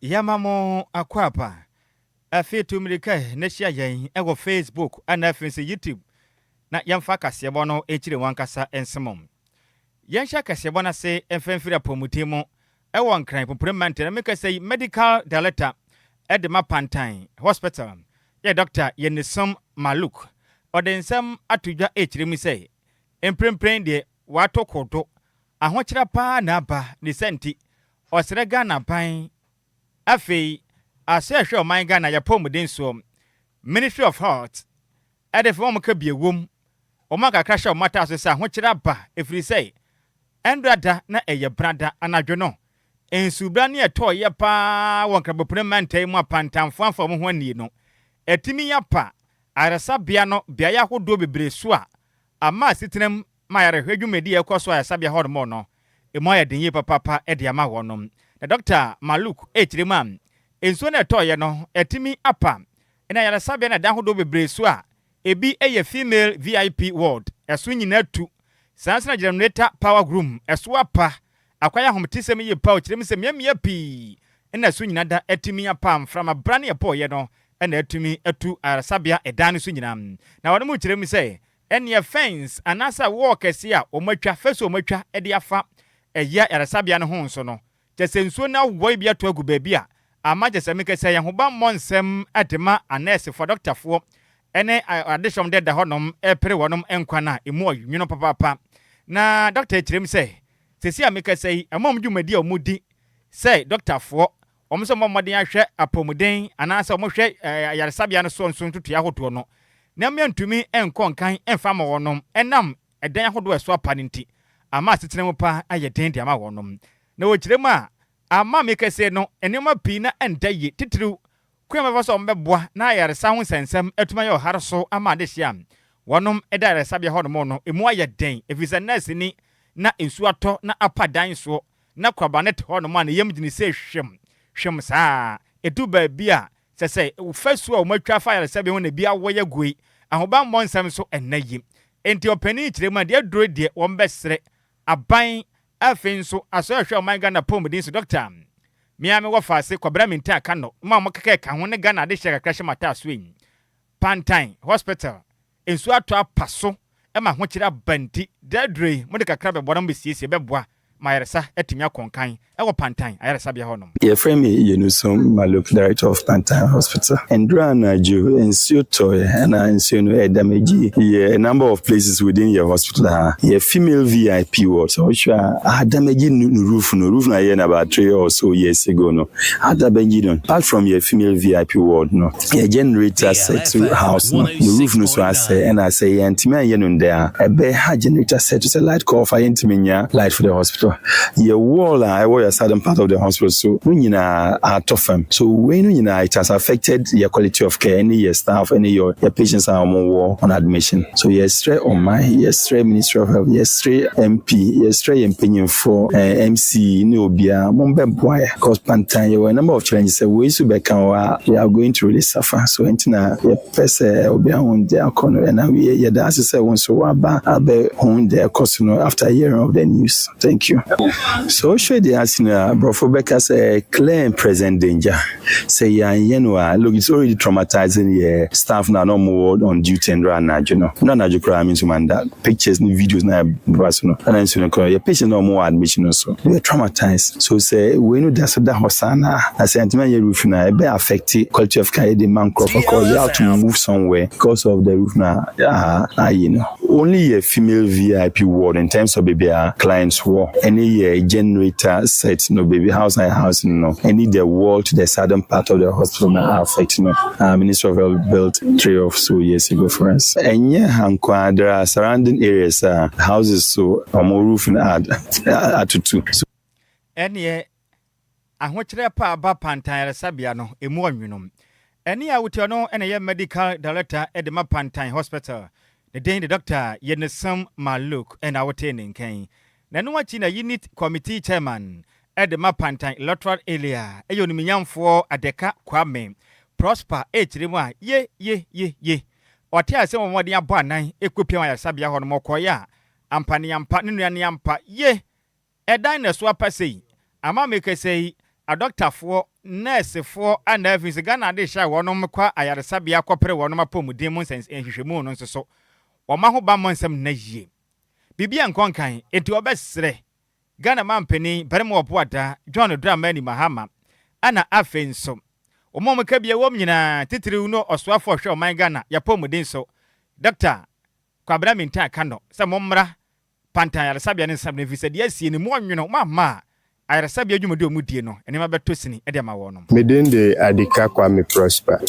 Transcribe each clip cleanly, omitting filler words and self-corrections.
Yamamo akwapa. Afi tumrika neshia yen ewo Facebook ana afi YouTube. Na yamfa kasebo no echire wankasa ensemom. Yansha kasebo na se enfemfira pomutimo ewo nkran popurement na meka say medical director Edema Pantan Hospital. Ye doctor Yenisom Maluk. Odensam atudwa echire mi say emprempren de watokodo ahokyera pa na ba ni senti osrega na ban afei asehwe oman Ghana ya pomuden so Ministry of Health edefom ka biewom omaka krasha omata so sa ahokyera ba efiri say endrada na eye brada anadwo no ensubra ne eto ye pa wonkrabopremantai mu apantamfo afom ho ani no etimi ya pa aresabia no bia ya hodo bebre so a ama sitinem mayare hwedwumedi ekoso ayasabia hodmo no emoya denye papa ede ama wonom na Dr. Maluk echiremam enso na eto ye no etimi apa ena yaresabia na dan hodo bebre so a ebi eye female VIP ward eso nyina tu sansana generator power room eso apa akwaya hometisem ye pa ochirem se miamia pi ena so nyina da etimi apa from abrane epo ye no ena etumi etu arasabia edan so nyina na wonu mu chirem se enya fence anasa walk esia omatwa feso omatwa ede afa eya arasabia no ho nso no jesensuo na wo bia to agu babia ama jesemeke se ye hoba monsem atema anese for doctor fo ene addition de honom epere wonom enkwana emu onwino papa na doctor chirem se sesi ameka sei amom dwumadi omudi sei doctor fo omso mommodin ahwe apomuden anasa omohwe yaresabia no so nso tutu ahoto no na miantumi enkonkan enfama wonom enam edan ahodo eso apaninti ama asetenemu pa ayedendi ama wonom na wochiremu a ama meka sei no enema pi na endaye titiru kwema faso mbeboa na yaresa ho sensem etuma ye ohareso ama adehia wonom eda yaresabia honom no emu ayeden efisa nurse ni na ensu ato na apadan so na kwabanet honom a yem gini se hwem saa edu ba bia sese ufasu a umatwa fire sebe ho na bia woye gui ahoba mmonsam so enayi enti opani kirema de aduro de wombesre aban afenso aso ahwe oman Ghana pomudin so doctor miame wo faase kwabra minta aka no ma mokeke ka ho ne Ghana de hye kakra hye mata so yin Pantan Hospital ensu ato apaso ema ho kira banti dadre mo de kakra be bodam be siesie be boa mayaresa etimi akonkan ewo Pantan ayaresa bia honom ye frame Yenisom Maluk, director of Pantan Hospital and Adjoa Agyei Sikapa and Nhyiraba Kwadwo Sammy a number of places within your hospital ye female VIP ward so which are Adjoa no roof na here about 3 or so years ago no Adjoa no apart from your female VIP ward no ye generator set to house no roof no so say and I say ntimi anye no there e be ha generator set to say light call for ntimi nya light for the hospital your wall I was a southern part of the hospital so when are tough so when it has affected your quality of care any your staff any your patients are more on admission so yes straight on my yes straight Ministry of Health yes straight MP yes straight opinion for MC no bia mombe boy cause Pantan you a number of challenges we so be can we are going to really suffer so entina person obi on their corner and we that say one so aba on their cost after hearing of the news thank you. So should the asina Brofo Becker's a clear and present danger. Say look, it's already traumatizing the staff now no more on duty and run now, you know. None of you means man that pictures and videos now personal. And then your patient no more admission also. We're traumatized. So say we know that's that hosana as antimanya roof now be affected quality of care the man crop because you have to move somewhere because of the roof now. You know. Only a female VIP ward in terms of baby clients war. Any generator set no baby house no any the wall to the southern part of the hospital now affect Ministry of Health built 3 or so years ago for us and there are surrounding areas houses so more roof and add to 2 so any ahokyere pa ba Pantan Sabia no emu onwunom any awuti no ene medical director Edema Pantan Hospital the day the doctor Yenisom Maluk and our training kan na no wachi na unit committee chairman Edema Pantan electoral area eyoniminyamfo adeka kwame prosper echiremu a ye otia se momode abo anan ekopia wa yasabia ho no mokoya ampane ampa ne nuane ampa ye edan na so apasei ama meke sei a doctor fo nurse for and if is Ghana de sha wonom kwa ayaresabia kwopere wonom apomuden mu sense ehwehwemu no nso so woma ho ba monsem na yie bibia nkonkan enti obesre Ghana mampeni baremu oboada John Dramani Mahama ana afenso omomka bia wom nyina titiri no osoafo hwe oman Ghana yapomuden so Dr. Kwabra Minta Kano se mommra pantan ayaresabia ne nsam ne fisade asie ne mu onweno mama ayresabia adwumade omudie no enema betosini ede ma wono Medende Adika Kwame Prosper,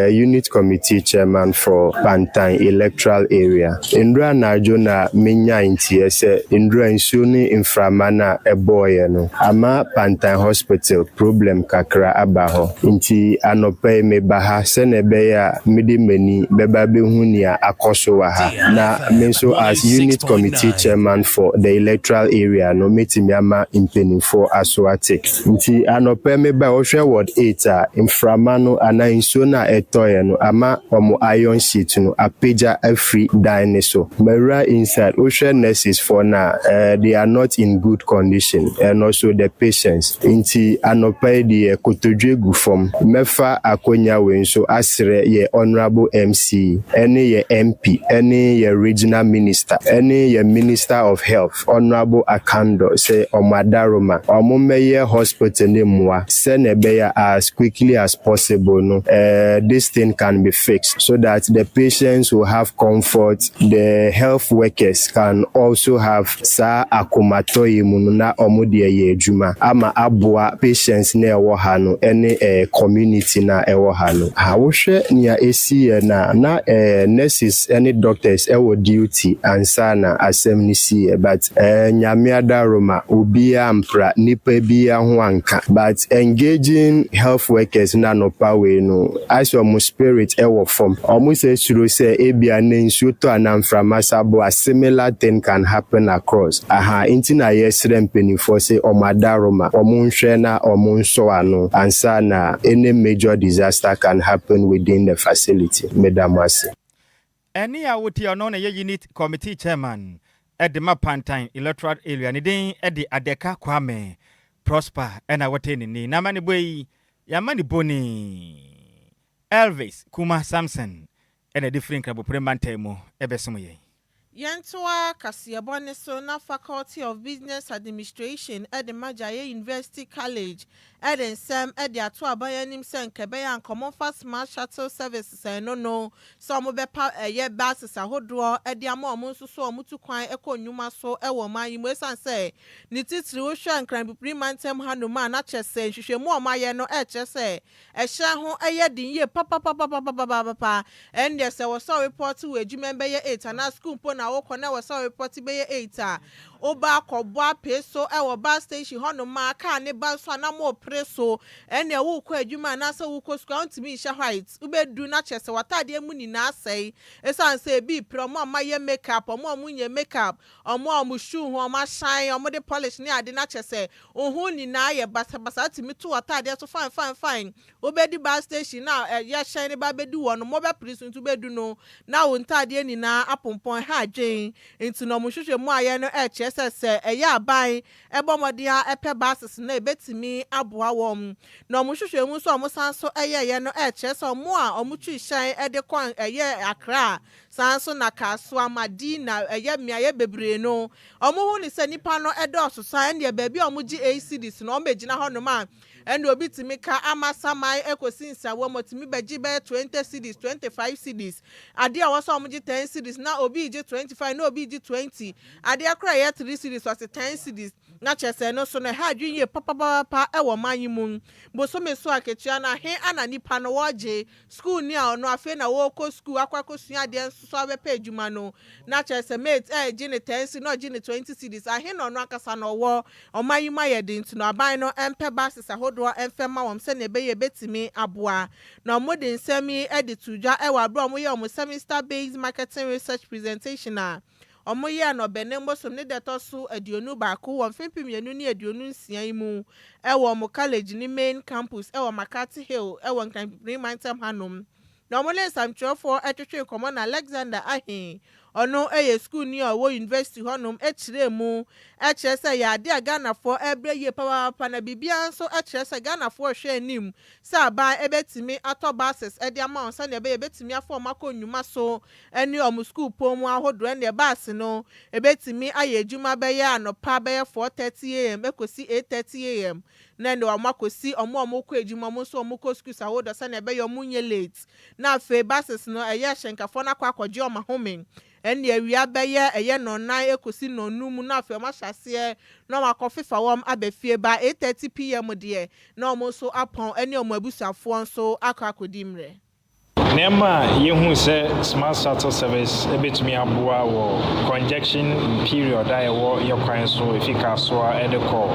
unit committee chairman for Pantan electoral area. Indra Najo na menya intie se Indra insuni inframana eboye no. Ama Pantan hospital problem kakra abaho. Inti anope me baha senebeya midi meni beba behunia akoso waha. Na menso as unit committee chairman for the electoral area no metimiama impeni for Aswate. Nti anope me ba ohwe ward 8 inframano ana insona etoye no ama omo iron sheet no apeja every dinosaur. Mera inside ohwe nurses for na they are not in good condition and also the patients. Nti anope de kotodwegu form mefa akonya we nso asre ye honorable MC any ye MP any ye regional minister any ye minister of health honorable Akando say omadaroma omomeye hospital ne mwa senebeya as quickly as possible no this thing can be fixed so that the patients will have comfort, the health workers can also have sa akomatoyi mu na omodie ye adwuma ama aboa patients na ewo ha no any community na ewo ha no ha wo hwe nia esi na nurses any doctors ewo duty ansana assembly see but nyame adaroma obi ampra nipa bi ho anka but engaging health workers na no power no as your spirit ewo form almost sure say ebia na nsuo to anamframasabo a similar thing can happen across intina yesre mpenifo say omadaroma omunhwe na omunso ano ansana any major disaster can happen within the facility madam ase eni awoti ono na unit committee chairman Edema Pantan electoral area ni den edi Adeka Kwame Prosper ena wote ni na mani boy ya mani boni Elvis Kuma Samson ena different club premantemo ebesomo ye Yantua Kasiabone Sona Faculty of Business Administration at the Majaye University College at the Sam at the Adjoa Agyei Sikapa and common fast smart shuttle services and no some of a year basis a hodro at the Amomunsu so mutu kwine echo numa so ewo my musan say Nititri Usha and crime premantem handuma not just say she more my no say a shahu a yedin ye papa and yes I was so report to a Jimembe 8 and a school pona Okona was so reported by 8 Oba Kobwa Peso, our bus station, Honoma, Kane Basso, and more preso, and a wook where you man answer who was going to be Shahites. Ube do not chest what I dear Muni na say, as I say, be promo my makeup, or more moon makeup, or more mushu, or my shine, or more the polish near the nature say, oh, who ni na ye, but to me too, I there to fine. Ube the bus station now, yes, shiny baby do one mobile prison to bed do no. Now, untidy any na upon point high Jane into no mushu moya no say ya buy ebomodia epe basis na ebetimi aboa wom na omuhwehwe mu so omusan so ye no so mo a omutwi hyan ede kwan Accra sanso na kaso amadi na miaye bebre no omuhu ni se nipa no edoso san de baabi omugi ACDs no omegina ho no ma ene obi timi ka amasamai ekosinsa wo motimi beji be 20 cedis 25 cedis ade a wo so omugi 10 cedis na obi gi 25 na obi gi 20 ade akra ye 3 cedis was 10 cedis na chese no so na ha dwunye papa ewo manyimu bo so meso aketua na he ana nipa no woje school ni a ono afi na wo ko school akwakosua ade so abepa adwuma no na chese mate gi ne 10 cedis no gi ne 20 cedis ahe no no akasa no wo omanyima ye de nti no aban no empe basis ahodo enfema wom se ne beye betimi aboa na modern semi editudwa ewa abro omoye omo semester based marketing research presentation a omoye no benembo som ne detoso aduonu baako won fempim yenu ne aduonu nsia mu ewa omo college ni main campus ewa Makati Hill ewa Nhyiraba Hanom na omole samtwofo etwetwe komo na Alexander Ahe ono school ni wo university honom ekire mu ekire se ya de Ghana for ebre ye papa na bibia nso ekire se Ghana for hwe anim sa ba ebetimi ato buses e de amount sa na ebetimi afọ mako nnwuma so eni omu school pomu ahodo ne bus no ebetimi aye adwuma be ye anopa be 4:30 am ekosi 8:30 am na ndo amakosi omo kọ adwuma mo so omo kọ schools ahodo sa na be yo munye late na fe buses no eye hyenkafo na kwakwaje o mahome eni awia be ye eye no nan ekosi no num na fe ma hyase na makofifa wom abefie ba 8:30 pm de na omo so apon eni omo abusafo nso akakodimre Nema yehu se smart shuttle service ebetumi aboa wo congestion period a wo yekwan so efika so edeko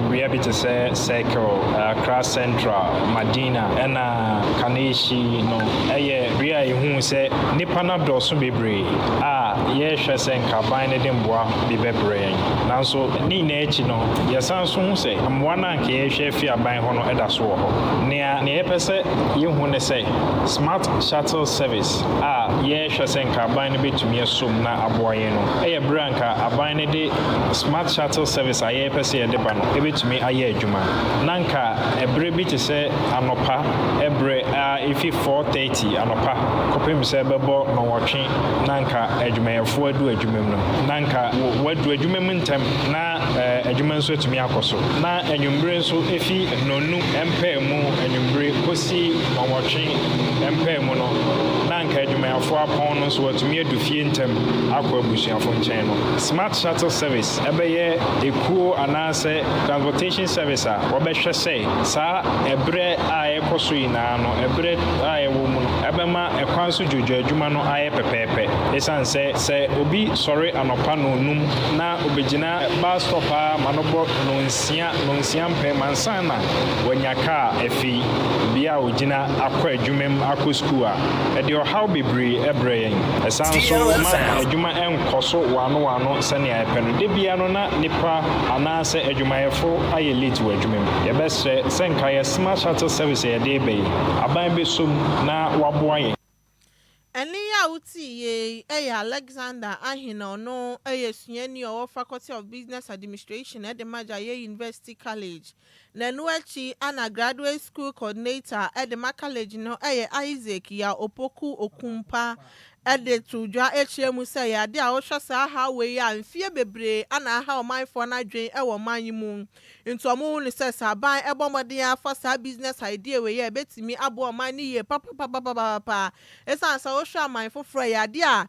bia bi te se circle cross central Madina ena Kaneshi no eye bia yehu se nipa na doso bebre ye hwe se nkaban ne demboa bi bebre nanso ni na echi no yesan so hu se amwa na nke ye hwe fi aban ho no eda so ho ne ye pese yehu ne se smart shuttle service ye hwese nka aban ne betumi asom na aboye no eye branka aban ne de smart shuttle service aye pese ye de ba no ebetumi aye adwuma nanka ebre bi te se anopa ebre ifi 4:30 anopa kopem se bebo no wotwe nanka adwumayefo adu adwumam no nanka wadu adwumam ntem na adwuma nso etumi akoso na anwumbre nso efi nonu empa mu anwumbre kosi no wotwe empa mu no nanka adwumayefo apon no so watumi adufie ntem akwa abusuafo nchen no smart shuttle service ebeye ekuo anase transportation service wobehwe sei sa ebre ayekoso ina no ebre ayewo mu ebema ekwanso jojo adwuma no aye pepepe esanse se obi sorry anopa no num na obegina bus stop manobo no nsia mpe mansana wanyaka efi bia ogina akwa adwumam akwa school ede how bebre ebre esanso ma adwuma enkoso wano sane ayepeno de bia no na nipa anase adwumayefo aye late wa adwumam ye bese senka ye smart shuttle service ye de be aban be som na waboaye eni ya uti ye Alexander Ahina no sunyani o Faculty of Business Administration at the Agyei University College na nuachi ana graduate school coordinator at the college no Isaac ya opoku okumpa ede tudwa echiemu se ya de a wo hwesa ha we ya mfie bebre ana ha o manfo na dwen e wo manyimu nto omo ne se saban ebomode ya for sa business idea we ya betimi abo man ni ye papa esa sa wo hwa manfo fro ya de a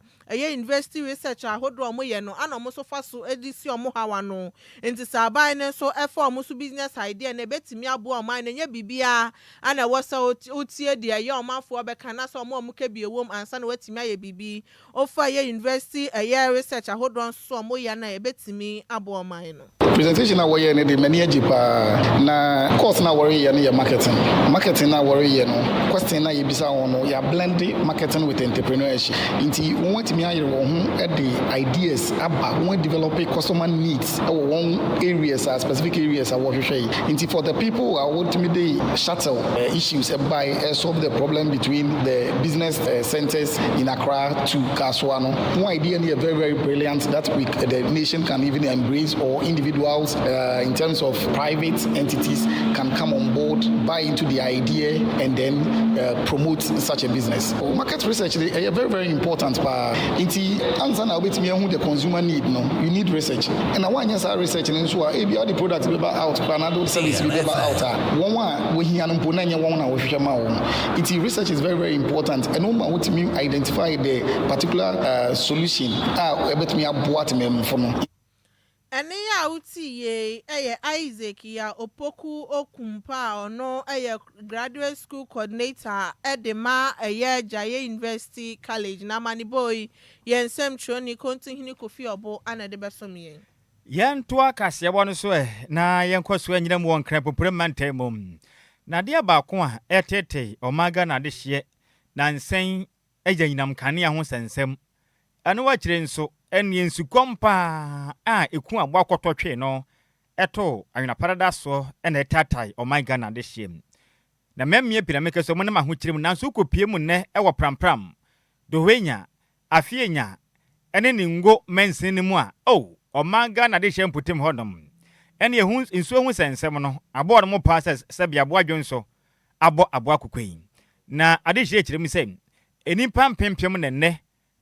university research ahodo omo ye no ana omo so fa so edisi omo hawa no nti saban ne so e for omo so business idea na betimi abo man nya bibia ana wo sa otie de ya omanfo obeka na so omo ke biewom ansa na watimi aye bibi ofa ye university research ahodon so mo ya na ebetimi abo man no presentation na woye ne de mani agipa na course na worry ye ne marketing na worry ye no question na ye bisa won no ya blend marketing with entrepreneurship inti won watimi ayere won ho the ideas aba won develop customer needs won areas specific areas I work hwe inti for the people I want me the shuttle issues by solve the problem between the business centers in Accra to Kaswano. One idea is very, very brilliant that the nation can even embrace, or individuals in terms of private entities can come on board, buy into the idea, and then promote such a business. So market research is very, very important. But inti answer now with me who the consumer need. No, you need research. And I want you to research and ensure maybe all the products we buy out, another service we buy out. One we hear no ponanya one na we future ma. Inti research is very, very important. And no man want me identify the particular solution ebetimi aboat mem for no ene ya uti ye Isaac ya opoku okumpa ono graduate school coordinator edema Agyei University College na mani boy yensem choni kontinhini kofi obo ana de besom yen yen to akase wono so na yen kwaso anyina mu wonkran popuremante mum na de abaako a etete omaga na de hye na nsen eja nyinam kane ho sensem anu wa kire nso eni nsu kompa eku agbo akototwe no eto anwina paradaso ena etatai o my God na de hiem na memie piramike so mo na ho kire mu nanso kopie mu ne ewo prampram do wenya afienya ene ne ngo mensin ne mu a omanga na de hye mputem hodom ene ehun nsuo hu sensem no abo no mo passes sabi abo adwonso abo akokwei na ade hye kyerem sɛ enipa mpempem ne nne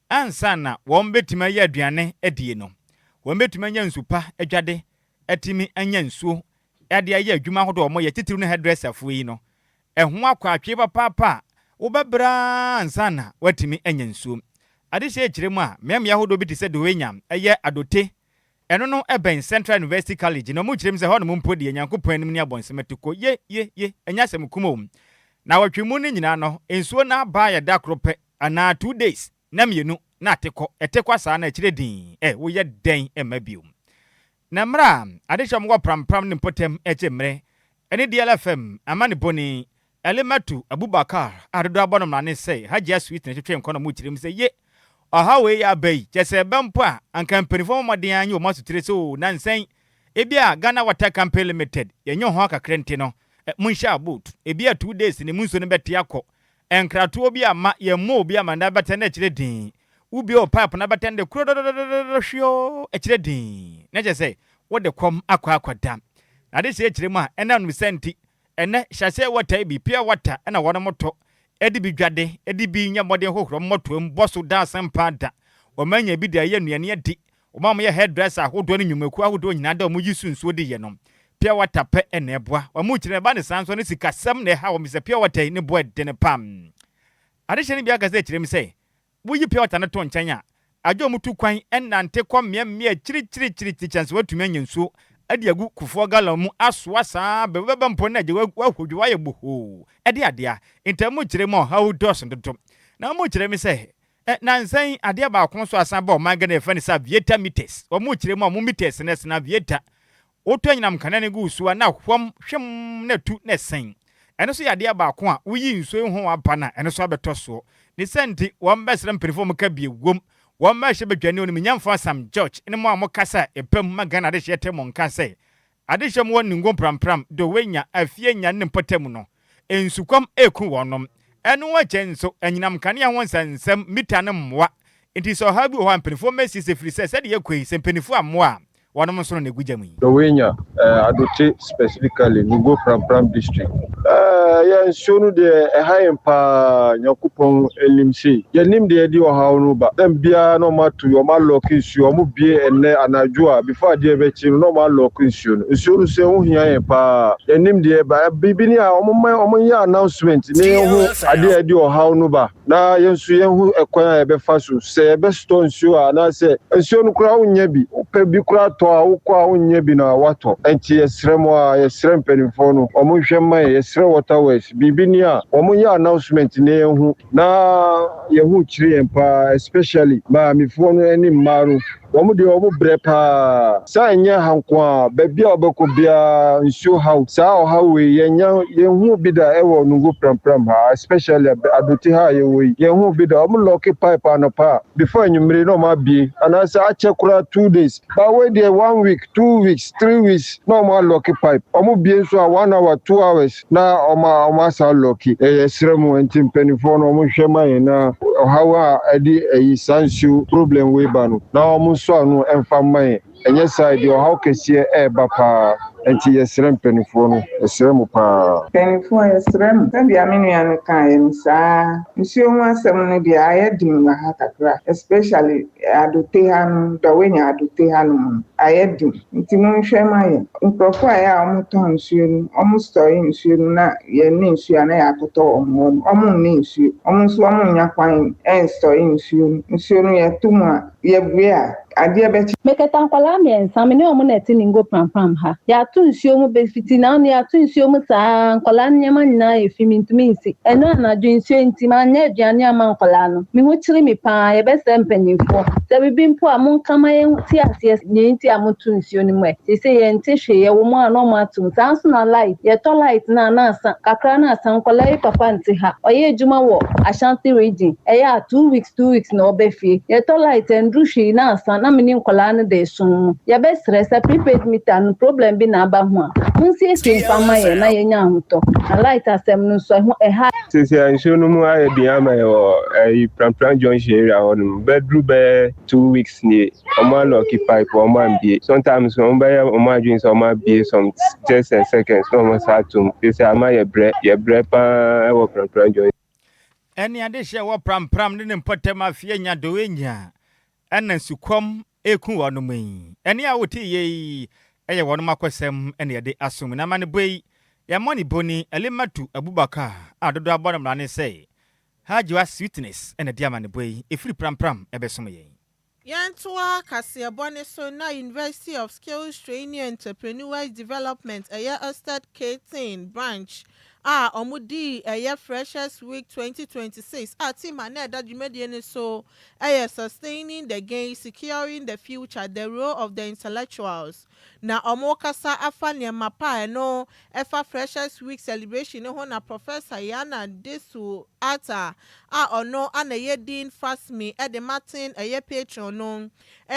ansa na wɔn betima yɛ aduane adie no wɔn betima nya nsupa adwade atimi anya nsuo ade ayɛ adwuma hodo wɔn yɛ titiru ne hairdresser fo yi no ɛho akwa atwe papa wo bɛbra ansa na watimi anya nsuo ade hye kyerem a mmea hodo bi te sɛ doenya ɛyɛ adote eno no eben Central University College no mu kyerem sɛ hɔ no mpo de Nyankopɔn anim ne abonsemetiko ye enya sɛm kumom na watwemu ne nyina no ensuo na ba ya da krope ana 2 days na mienu na etekwa saa na kyerɛ din wo ye den emabium na mra ade hyɛ mo prampram ne potem mre ene DLFM amane boni elematu Abubakar adodo abonom na ne sɛ hagya sweet ne twetwe nkono mu kyerem sɛ ye aha we ya bai kyese bempo a anka mpanifo modern anyi o masutire so nansen ebia Ghana Water Company Limited yenyo ho akakrente no munhya boat ebia 2 days ne munso ne bete akọ enkrato obi ama yemmo obi ama na bete na kyerɛ din ubi o pipe na bete de hwio kyerɛ din na kyese wo de kom akwa na de se kyerɛ mu a ɛna no senti ɛnɛ hyase water bi pia water ɛna wɔn moto edi bi dwade edi bi nya modern hohoro motoam boso da sempa da o manya bi da ye nuane edi o ma mo ye hairdresser ahodo ne nwumaku ahodo nyina da o mo yisu nsuo de ye no pia water pe ene boa o mo kyerɛ ba ne sanso ne sikasɛm ne ha o mi se pia water ne boa de ne pam ade hye ne bia gaze kyerɛ mi se wo yi pia water ne to nkyɛn a adwo mutu kwan ɛnante kɔ mmea kyiri chance watumi anya nsuo ade agu kufuo galon mu asoa saa bebeba mpo na je wahodwo waye boho ade adea entamu kyerɛ mu how dos ndodo na mo kyerɛ mi sɛ nansan ade ba akon so asan ba o manga na efa ne sa vieta meters o mo kyerɛ mu mo meters ne na vieta o to nyinam kanane gu suwa na hwam hwem na tu na sen eno so ade ba akon a uyi nsuo ho apa na eno so abeto so ne senti wo mbesere mperifo mu ka bie wom wɔn ma hye bedwane oni nyamfa Sam George ne mo amokasa epam magana de hye temo nka sɛ ade hye mo ni ngom prampram do wenya afie nya ne potem no ensukom eku wonom ɛno wa kyenso anyinam kane ho nsensem mita ne mmoa enti so ha bi ho ampenifo mesi se firi sɛ de yakoi se mpenifo ammoa wonom nso ne gujamu do wenya adote specifically Nugo Prampram district ya nsuo de ɛha mpa Nyankopɔn elimse ya nim de di ɔhaw no ba dem bia no matu yo ma lock nsuo mo bie enne Adjoa before de be chi no ma lock nsuo no se ho hia mpa ya nim de ba bibini a omo ya announcement ne ho ade di ɔhaw no ba na yensu yenhu ekwan a be fa so se be store nsuo a na se nsuo no kura wonya bi pe bi kura to a wokɔ a wonya bi na wato enti yesrem a yesrem penifo no omo hwɛ man yesre waterways bibini a omo ya announcement ne yenhu na yehu kyire empa especially ma mifo no ani maro wɔn de wɔn brɛ pa saa nyɛ hanko a baabi a wɔbɛkɔ bia nsuo haw saa ɔhaw we yɛhu bi da ɛwɔ Nugo Prampram ha especially adote ha yɛwɔ yɛhu bi da wɔn lɔke pipe anɔpa before anwummere na wɔn abie anaasɛ akyɛ kora 2 days ba wei deɛ 1 week 2 weeks 3 weeks na wɔn alɔke pipe wɔn bie nso a 1 hour 2 hours na wɔn asa lɔke ɛyɛ srɛ mu nti mpanimfoɔ no wɔn hwɛ ma yɛn na ɔhaw a ɛde ɛyi saa nsuo problem wei ba no na wɔn so anu emfa man enye side o how kese eba pa enti yesrem penifo no yesrem pa penifo yesrem tabi aminu ya no kan sa nsuo ho asem no dia ayedin na ha kakra especially adote ha no da wenya adote ha no ayedin nti mo nhwe maye nkrofo aya omo ton nsuo no omo story nsuo no na ye ne nsuo na ya koto omo ne nsuo omo nso omo nya kwan story nsuo no ye tumu a ye bua ade abeti meketa nkwala miensa me ne omo na eti Nugo Prampram ha ya tu nsuo mu befiti na ne ya tu nsuo mu saa nkwala nyama nyina efimi ntumi nsi eno anadwo nsuo ntima nya aduane ama nkwala no me ho kyiri me pa ye bese mpanyimfo se bibi mpo a monkama ye ti ase nye nti amotu nsuo ni mu e se ye nti hwe ye wo mu a no matum sanso na light ye to light na asa kakra na asa nkwala yi papa nti ha oye adwuma wo Ashanti region e ya 2 weeks na obefie ye to light ndru hwe na asa na meni nkwala no de sun no yɛbɛsrɛ sɛ prepaid meter no problem bi na aba ho a monsiesie mfama yɛ na yɛnya ahotɔ na light asɛm no nso ɛha sisi nsuo no mu ayɛ bia ma yɛ Prampram junction area hɔ no bɛduru bɛyɛ 2 weeks nie ɔmo alɔki pipe ɔmo ambie sometimes ɔmo bɛyɛ ɔmo adwene sɛ ɔmo abie some just a seconds na ɔmo saa tom sisi ama yɛbrɛ paa ɛwɔ Prampram junction. Ɛne ade hyɛ wɔ Prampram ne mpɔtam afie nya do enya ɛna sukɔm eku wɔ no mu yi ɛne a wote yi ɛyɛ wɔn makɔsɛm ɛne yɛde asom na mane boyi yɛmɔne boni Elimatu Abubakar a dodo abɔ no mrane sɛ Adjoa sweetness ɛna di amane boyi efiri Prampram ɛbɛsom yɛn. Yantua Kasiabone so na University of Skills Training Entrepreneurs Development a state curating branch omudi Freshers Week 2026 team ane da dwumedie so sustaining the gain, securing the future, the role of the intellectuals. Na kasa afa nneɛma pa no ɛfa Freshers Week celebration ho na Professor Yana Desu Ata ono ana yɛ Dean Fasmi de Martin patron no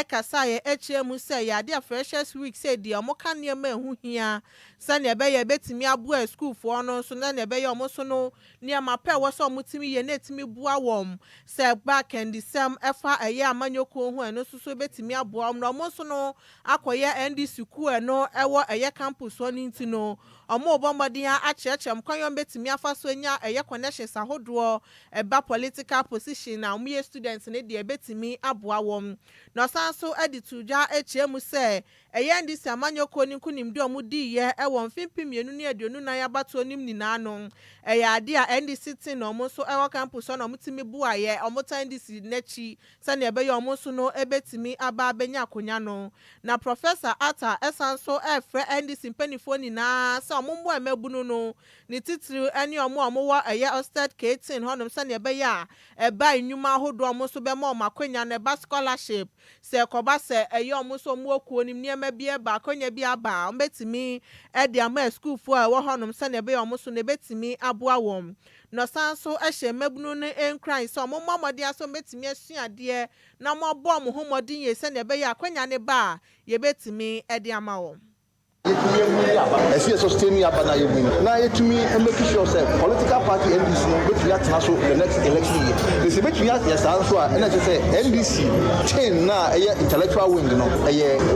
kasa yɛ HM sɛ yɛ ade Freshers Week sɛ di ka nneɛma ehu hia sɛ ne ɛbɛyɛ betimi aboa school for no so na ne ɛbɛyɛ ɔmo so no nneɛma pa wɔ sɛ ɔmo timi yɛ na etimi boa wɔm sɛ back and December ɛfa amanyɔkuo ho ɛno so betimi aboa ɔmo na ɔmo so no akɔyɛ NDC ku no ɛwɔ campus one into no omo bombadia akyerɛkyerɛ mkwan betimi afa so nya connections ahodoɔ ɛba political position na omo students ne de betimi aboa wɔm na san so editu dwa ekyerɛmu sɛ ndi si amanyɔkɔ ni nkunimdi omo di yɛ ɛwɔ mfimpi mienu ne aduonu na yabato nim nyinaa no ade a ndi sitting na omo so campus na omo timi bua yɛ omo tan ndi si n'akyi sɛ ne ɛbɛyɛ omo so no ebetimi aba benya akonya no na Professor Ata esan so efre ndi si mpanifo nyinaa sɛ omo mbo emebunu no ni titiri ani omo wɔ Osted K10 honom sɛ ne ɛbɛyɛ a ɛba nnwuma ahodoɔ omo so bɛma omo akonya ne ba scholarship sɛ kɔba sɛ omo so omo okuo nim nneɛma bi ba akonya bi aba omo betimi de ama school fo a ɛwɔ honom sɛ ne ɛbɛyɛ omo so ne betimi aboa wɔm no san so ehye mebunu ne Enquiries so omo mmɔmɔde aso betimi asuadeɛ na mo bɔ mo homɔden ye sɛ ne ɛbɛyɛ akonya ne ba ye betimi de ama wɔm. As you sustain your banner, you win. Now, to me, and make sure say political party NDC, but we have to the next election year. They say, but we have yes, answer, and I just say NDC, 10 now, intellectual wing,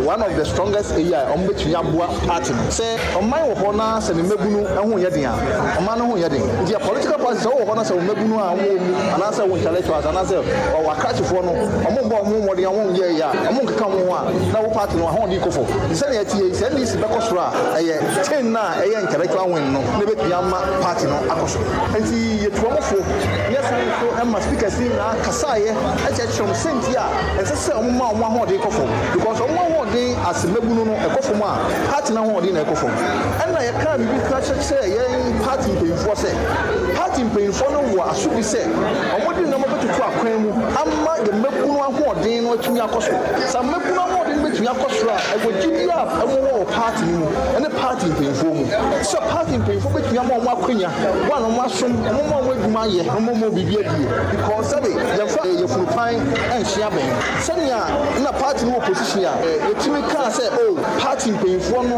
one of the strongest on which we have party. Say, on my honors and Mebunu, and who Yadia, a man who Yading. The political parties all honors of Mebunu, and answer intellectuals, and answer, or catch for no, among more than 1 year, among come one, now party no home you go for. The Senate NDC. 10 na intellectual win no ne betu ama party no akoso enti yetuomofo yes so emma speaker sin na kasaye achechom senti a esese omma ahode kofo because omma ahode asemebunu no ekofo mu a party na ahode na ekofo enna ye ka bi ka say ye party payfo say party payfo no wo asubi say omodi no betu akwan mu amma de mebunu ahode no atumi akoso sa mebunu ahode no betu akoso a egogidi a emo party and the party in form. So party in form between one on some more with my more because you full time and sharing. Sanya in a party no position. You can't say, oh, party in form.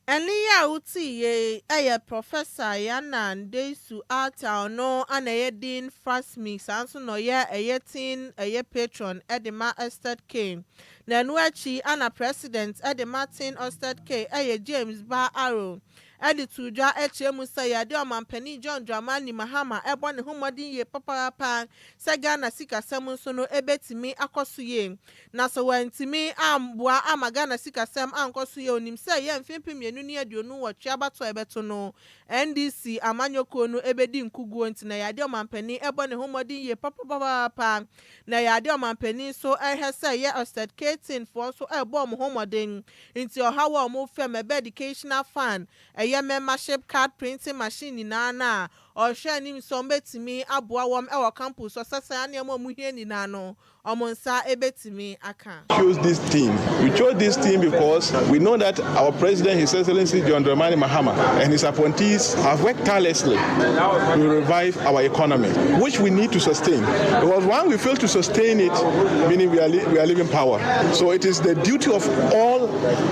Eliya uti ye Professor Yana Desu Ata no ana Dean Fasmi sanso no ye teen patron Edema Estate K. Na nuachi ana president Martin Osted K James Bar Arrow. Editu dwa HM say ade omampani John Dramani Mahama ebo ne homodin ye papa sega na sika sem so no ebetimi akoso ye na so wantimi amboa amaga na sika sem ankoso ye onim say ye mfimpi mienu ne aduonu wo twa bato ebeto no NDC amanyoko no ebedi nkuguo nti na yade omampani ebo ne homodin ye papa na yade omampani so say ye Osted K10 for so ebo mo homodin nti ohawo mo fem educational fan membership card printing machine na or share nim so betimi aboa wom e campus so sasa na mo muhie ni na no omonsa ebetimi aka. Choose this team. We chose this team because we know that our president, His Excellency John Dramani Mahama, and his appointees have worked tirelessly to revive our economy, which we need to sustain. Because when we fail to sustain it, meaning we are leaving power. So it is the duty of all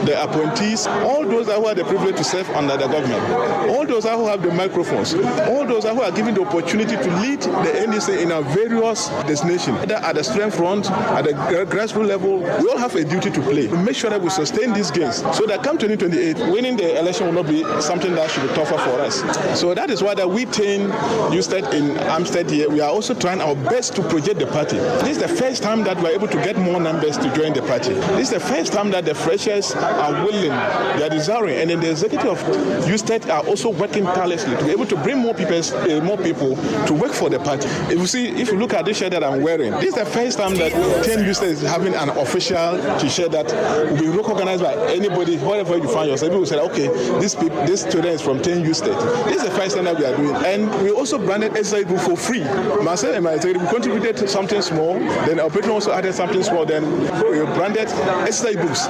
the appointees, all those who have the privilege to serve under the government, all those who have the microphones, all those who are given the opportunity to lead the NDC in our various destinations, either at the strength front, at the grassroots level. We all have a duty to play. We make sure that we sustain these gains so that come 2028, winning the election will not be something that should be tougher for us. So that is why that we train Usted in Amstead here. We are also trying our best to project the party. This is the first time that we are able to get more numbers to join the party. This is the first time that the freshers are willing, they are desiring, and then the executive of Usted are also working tirelessly to be able to bring more people to work for the party. If you look at this shirt that I'm wearing, this is the first time that 10 Usted is having an official t-shirt that will be recognized by anybody, wherever you find yourself. People say, okay, this student is from 10 Usted. This is the first time that we are doing. And we also branded exercise book for free. Myself and my executive, we contributed something small, then our patron also added something small, then we branded exercise books.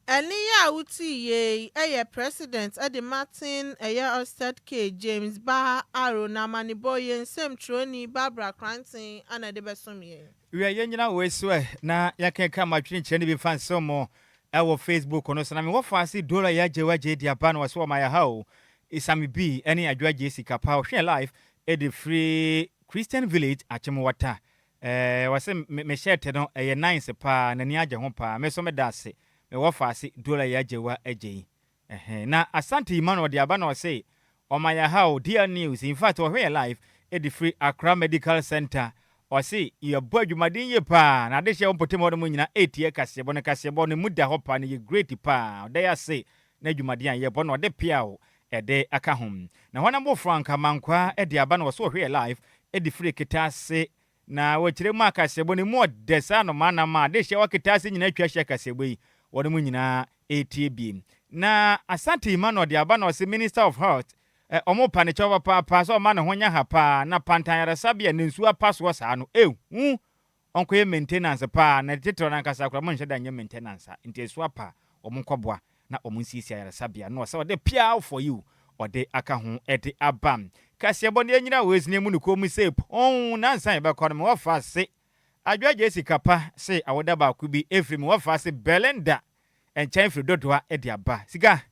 Eniya uti ye president Eddie Martin Osted K James Ba Aro na Maniboye Nsem Troni Barbara Cranton ana de besomye. We are yanyina we swe na yakeka matwin chene bi fan somo ewo Facebook ono so na me wo fasi dola ya jewa je dia ba no so ma ya ha Sammy B any Adjoa Agyei Sikapa o hwe live at the free Christian village Achemwata wase me shete no nice pa na ni agye ho pa me so me dase me wo fasi dola ya jewa Agyei na asante Emmanuel de aba no say o ma ya ha dear news in fact o hwe live at the free Accra Medical Center o say ye boadwumadin ye pa na de hye o potemo no nyina 8 ye kasebo ne muda ho pa ne ye great pa o dey say na dwumadin ye bo no de pia o ede aka hom na hona mo franka mankwa ede aba no so hwe live ede free kitase na wachire mu akasebo ne mu desa no mana ma de hye wakitase nyina atwa hye kasebo yi wone mu nyina ATB na asante Emmanuel de aba no se Minister of Health omo pane choba pa so ma ne honya ha pa na pantanyara sabia ne nsu apaso sa no onkoye maintenance pa na titro na nkasa kura mo nheda nya maintenance nti esu apa omo nkwaboa na omunsisi ayara sabia no so de pia for you ode aka ho ede abam kasebo ne nyina wezine mu nuko mu sep na nsan e be kɔ no mo fase Adjoa Agyei Sikapa se awoda ba ku bi efrim wo fase Belenda enchen fri dodoa ede aba sika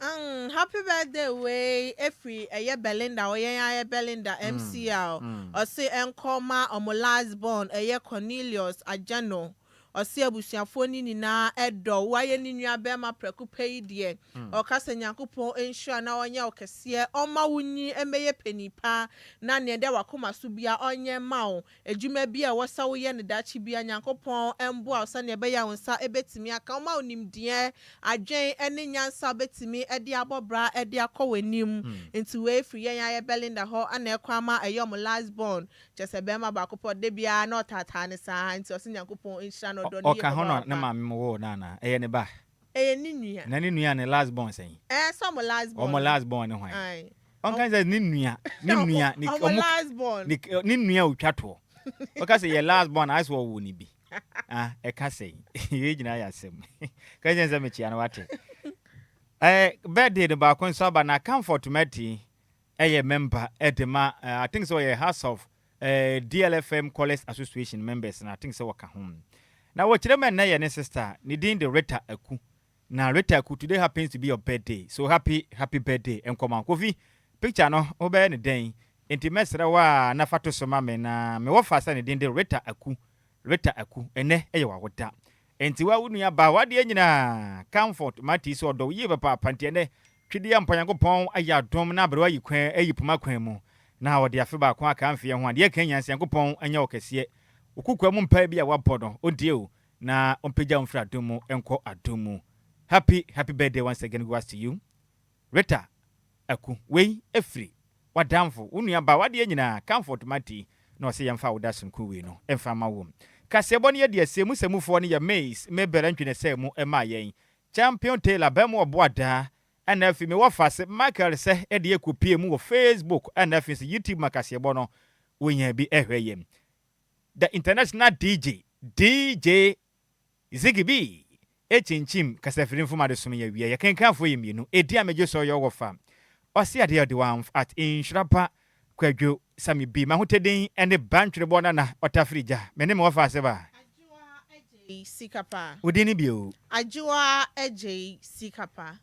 happy birthday way every Belinda or Belinda MCL or say enkoma omo last born Cornelius Ajano or see abusuafo ni na edo waye ni nua be ma preku pay die o kasa nyankopon ensure na onye okese oma wunyi emeye penipa na ne de wakoma so bia onye mawo edwuma bia wosa wo ye ne dachi bia nyankopon embo asa ne be ya wonsa ebetimi aka oma onimdie adwen ene nyansa betimi ede abobra ede akowanim nti we free ye Belinda ho ana ekwama eyom last born jese be ma ba kopo de bia na otata ne sa nti o nyankopon ensure Oka hono na mami wo nana ne ba ni nua na ni nua ne last born sen so mo last born omo last born ne hwan on kan say ni nua ni omo last born ni nua otwato oka say ye last born as wo ni bi e ka say ye gina ya sem ka jen say me chia na wate birthday de ba kon so ba na comfort meti ye member edema I think so ye house of DLFM College Association members and I think so waka home. Now what you na your sister ni din the Rita Aku. Na Rita Aku today happens to be your birthday. So happy birthday and come on coffee. Picture no obe ni den. Enti mesra wa na fato so mame na me wo fasa ni din the Rita Aku ene wa woda. Enti wa wunu ya ba wade nyina comfort mati so do ye papa panti ene twidi ya mpanyankopon aya dom na abrewa yi kwan ayipuma kwan mu. Na wode afi ba kwa ka amfie ho ade kan yanse yankopon anya okese okukwa mu mpa bia wabodo odie o na ompegya mfra domu enko adomu happy birthday once again goes to you Rita Aku we efri wadamfo unua ba wade nyina comfort mati na ose yemfa wodasun ku we no emfa mawo kasebo ne de asemu semufo ne ya maze mebere ntwene semu ema yen champion Taylor bemo oboada ana fi me wafase Michael se e de ekopie mu wo Facebook ana fi YouTube makasebo no wonya bi ehweyem the international DJ Ziggy Echinchim kasafiri mfuma de sumi ya wiye ya kenkanfo ye mienu edi ameje so yo wofa osi ade de wan at Nhyiraba Kwadwo Sammy bi mahoteden ene bantwere bona na otafrija mene me wofa ase ba Adjoa Agyei Sikapa. udini bio Adjoa Agyei Sikapa.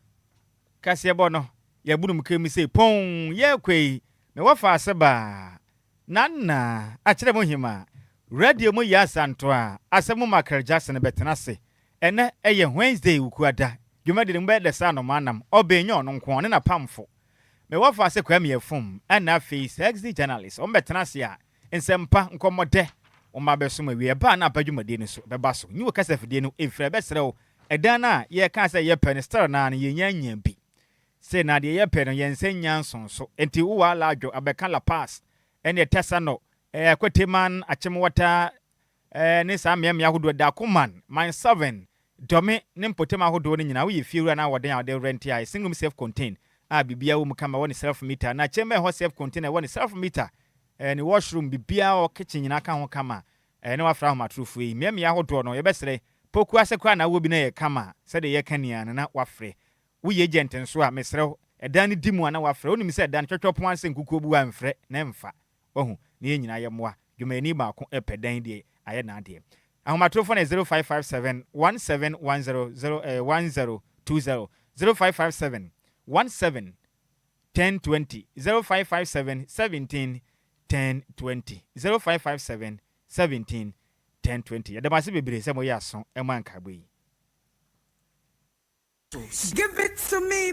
kase bono ya bunum kemi se pon ye kwei me wofa ase ba nanna a kire mo hima radio mo ya santo a asemu Michael Jackson betenase ene eye Wednesday ukuada dwuma de mbe de sa no manam obenyo no nko ne na pamfo me wofa ase kwa me yefum ana face XD journalist o betenase a ensempa nkomode o ma beso ma wie ba na badwumade ni so beba so nyi kasafide no efra besrew edan na ye ka se ye penistar na na ye nyanya bi se na de ye pe no ye nsenya nson so enti wo ala adwo abeka la pass ene tesa no kweteman achemwata ne sa mmea ahodo da koman man 7 dome ne mpotema ahodo ne nyina wo ye fiewura na woden ade rent ya single self contained a bibia wo mukama woni self meter na chembe ho self contained woni self meter ne washroom bibia o kitchen nyina ka ho kama ne wafra ho matrufu yi mmea ahodo no ye besere poku ase kwa na wo bi na ye kama se de ye kania na wafre wo ye agent nso a mesere edan ne dimu na wafre woni mi se edan twetwopon anse nkuku obu amfre na mfa ohu ne nyina ye moa dwumani ba ko epedan de aye na de ahomatrofo na 0557 1710 1020 0557 17 1020 0557 17 1020 0557 17 1020 yadamase bebre se mo yaso e man kagbo yi. Give it to me.